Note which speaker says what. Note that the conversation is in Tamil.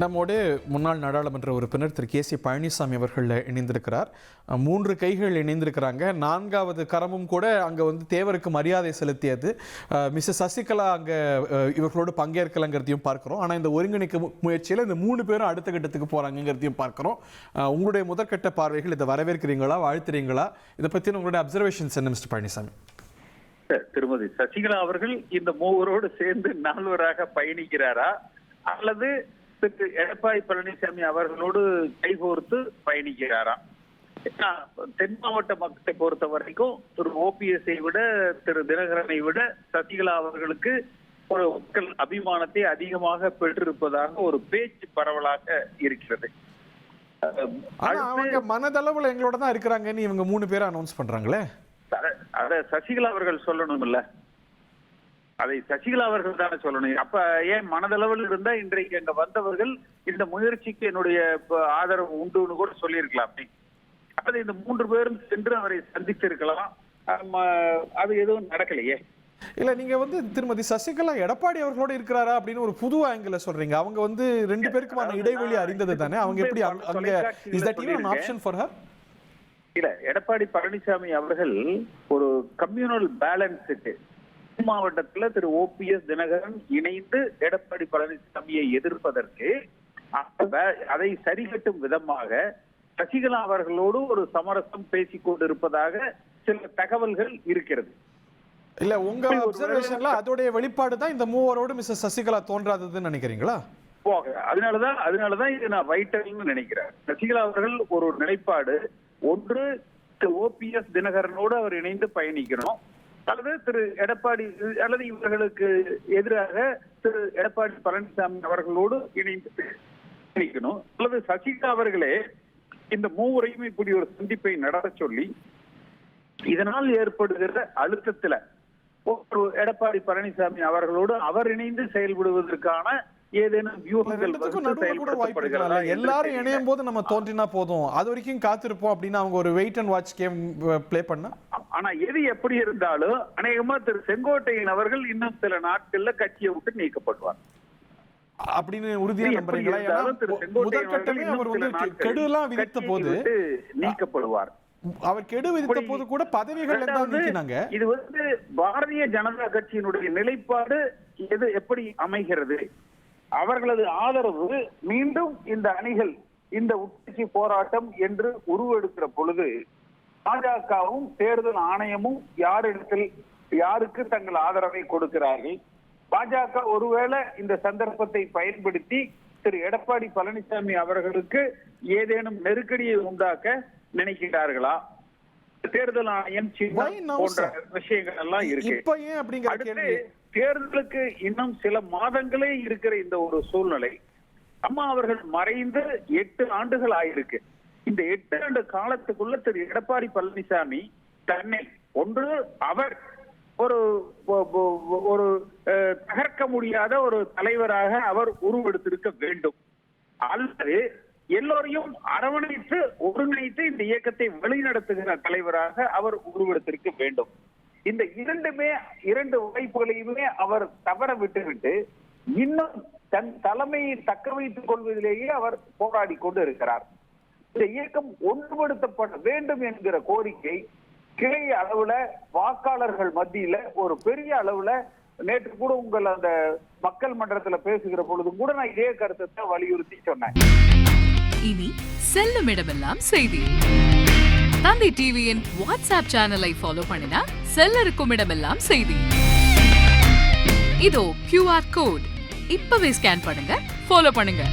Speaker 1: நம்மோடு முன்னாள் நாடாளுமன்ற உறுப்பினர் திரு கே.சி. பழனிசாமி அவர்கள் இணைந்திருக்கிறார். 3 கைகள் இணைந்திருக்கிறாங்க. 4வது கரமும் கூட அங்கே தேவருக்கு மரியாதை செலுத்தியது. மிஸ்ஸஸ் சசிகலா அங்கே இவர்களோடு பங்கேற்கலங்கிறதையும் பார்க்குறோம். ஆனால் இந்த ஒருங்கிணைக்க முயற்சியில் இந்த 3 பேரும் அடுத்த கட்டத்துக்கு போகிறாங்கிறதையும் பார்க்குறோம். உங்களுடைய முதற்கட்ட பார்வைகள் இதை வரவேற்கிறீங்களா, வாழ்த்துறீங்களா? இதை பற்றி உங்களுடைய அப்சர்வேஷன்ஸ் என்ன மிஸ்டர் பழனிசாமி?
Speaker 2: திருமதி சசிகலா அவர்கள் இந்த மூவரோடு சேர்ந்து நால்வராக பயணிக்கிறாரா அல்லது திரு எடப்பாடி பழனிசாமி அவர்களோடு கைகோர்த்து பயணிக்கிறாரா? தென் மாவட்ட மக்களை பொறுத்த வரைக்கும் திரு ஓபிஎஸ்ஐ விட திரு தினகரனை விட சசிகலா அவர்களுக்கு ஒரு மக்கள் அபிமானத்தை அதிகமாக பெற்றிருப்பதாக ஒரு பேச்சு பரவலாக இருக்கிறது.
Speaker 1: அவங்க மனதளவுல எங்களோட தான் இருக்கிறாங்கன்னு இவங்க 3 பேரும் அனௌன்ஸ் பண்றாங்களே.
Speaker 2: அத சசிகலா அவர்கள் சொல்லணும் இல்ல, அதை சசிகலா அவர்கள் தானே சொல்லணும். அப்ப ஏன் மனதளவில் இருந்தா இன்றைக்கு அங்க வந்தவர்கள் இந்த முயற்சிக்கு என்னுடைய ஆதரவு உண்டுன்னு கூட சொல்லியிருக்கலாம். அது இந்த 3 பேரும் சென்று அவரை சந்திச்சிருக்கலாம். அது எதுவும் நடக்கலையே.
Speaker 1: இல்ல, நீங்க திருமதி சசிகலா எடப்பாடி அவர்களோட இருக்கிறாரா அப்படின்னு ஒரு புது ஆங்கிள் சொல்றீங்க. அவங்க 2 பேருக்குமான இடைவெளி அறிந்தது தானே. அவங்க எப்படி அங்க is that even an option for her?
Speaker 2: இல்ல, எடப்பாடி பழனிசாமி அவர்கள் ஒரு கம்யூனல் பேலன்ஸுக்கு மாவட்டத்துல திரு ஓபிஎஸ் தினகரன் இணைந்து எடப்பாடி பழனிசாமியை எதிர்ப்பதற்கு அதை சரிகட்டும் விதமாக சசிகலா அவர்களோடு ஒரு சமரசம் பேசிக் கொண்டிருப்பதாக சில தகவல்கள் இருக்கிறது.
Speaker 1: இல்ல, உங்க அப்சர்வேஷன்ல அதோடைய வெளிப்பாடு தான் இந்த மூவரோடு மிஸ்ஸஸ் சசிகலா தோன்றாததுன்னு நினைக்கிறீங்களா?
Speaker 2: அதனாலதான் இது நான் வைட்டல்னு நினைக்கிறேன். சசிகலா அவர்கள் ஒரு நிலைப்பாடு, ஒன்று ஓபிஎஸ் தினகரனோடு அவர் இணைந்து பயணிக்கணும், அல்லது திரு எடப்பாடி அல்லது இவர்களுக்கு எதிராக திரு எடப்பாடி பழனிசாமி அவர்களோடு இணைந்து பயணிக்கணும், அல்லது சசிகலா அவர்களே இந்த மூவரையும் இப்படி ஒரு சந்திப்பை நடத்த சொல்லி இதனால் ஏற்படுகிற அழுத்தத்துல ஒரு எடப்பாடி பழனிசாமி அவர்களோடு அவர் இணைந்து செயல்படுவதற்கான ஏதேனும் வியூகங்கள் செயல்படுத்தப்படுகிறதா?
Speaker 1: எல்லாரும் இணையும் போது நம்ம தோன்றினா போதும், அது வரைக்கும் காத்திருப்போம் அப்படின்னு அவங்க ஒரு wait and watch game play பண்ணா.
Speaker 2: ஆனா எது எப்படி இருந்தாலும் அநேகமா திரு செங்கோட்டையன் அவர்கள் இன்னும் சில நாட்கள்ல கட்சியை விட்டு நீக்கப்படுவார்
Speaker 1: அப்படின்னு உறுதியா நம்புறீங்களா? முதற்கட்டமே அவர் கெடுலாம் விதித்த போது
Speaker 2: நீக்கப்படுவார்.
Speaker 1: அவர் கெடு விதித்த போது கூட பதவிகள் நீக்கினாங்க.
Speaker 2: இது பாரதிய ஜனதா கட்சியினுடைய நிலைப்பாடு எது எப்படி அமைகிறது? அவர்களது ஆதரவு மீண்டும் இந்த அணிகள் இந்த உட்கட்சி போராட்டம் என்று உருவெடுக்கிற பொழுது பாஜகவும் தேர்தல் ஆணையமும் யாருக்கு தங்கள் ஆதரவை கொடுக்கிறார்கள்? பாஜக ஒருவேளை இந்த சந்தர்ப்பத்தை பயன்படுத்தி திரு எடப்பாடி பழனிசாமி அவர்களுக்கு ஏதேனும் நெருக்கடியை உண்டாக்க நினைக்கிறார்களா? தேர்தல் ஆணையம் போன்ற விஷயங்கள் எல்லாம் இருக்கு. தேர்தலுக்கு இன்னும் சில மாதங்களே இருக்கிற இந்த ஒரு சூழ்நிலை, அம்மா அவர்கள் மறைந்து 8 ஆண்டுகள் ஆயிருக்கு. இந்த 8 ஆண்டு காலத்துக்குள்ள திரு எடப்பாடி பழனிசாமி தன்னை ஒன்று அவர் ஒரு தகர்க்க முடியாத ஒரு தலைவராக அவர் உருவெடுத்திருக்க வேண்டும், அல்லது எல்லோரையும் அரவணைத்து ஒருங்கிணைத்து இந்த இயக்கத்தை வழிநடத்துகிற தலைவராக அவர் உருவெடுத்திருக்க வேண்டும். இந்த 2 வாய்ப்புகளையுமே அவர் தவற விட்டுவிட்டு இன்னும் தன் தலைமையை தக்க வைத்துக் கொள்வதிலேயே அவர் போராடி கொண்டு இருக்கிறார். இந்த இயக்கம் ஒன்றுபடுத்தப்பட வேண்டும் என்கிற கோரிக்கை கிளை அளவுல வாக்காளர்கள் மத்தியில ஒரு பெரிய அளவுல, நேற்று கூட உங்கள் அந்த மக்கள் மன்றத்துல பேசுகிற பொழுதும் கூட நான் இதே கருத்தை வலியுறுத்தி சொன்னேன்.
Speaker 3: இனி செல்லும் இடமெல்லாம் செய்தி. தந்தை டிவியின் வாட்ஸ்அப் சேனலை ஃபாலோ பண்ணினா செல்லருக்கும் இடமெல்லாம் செய்தி. இதோ QR கோட், இப்பவே ஸ்கேன் பண்ணுங்க, ஃபாலோ பண்ணுங்க.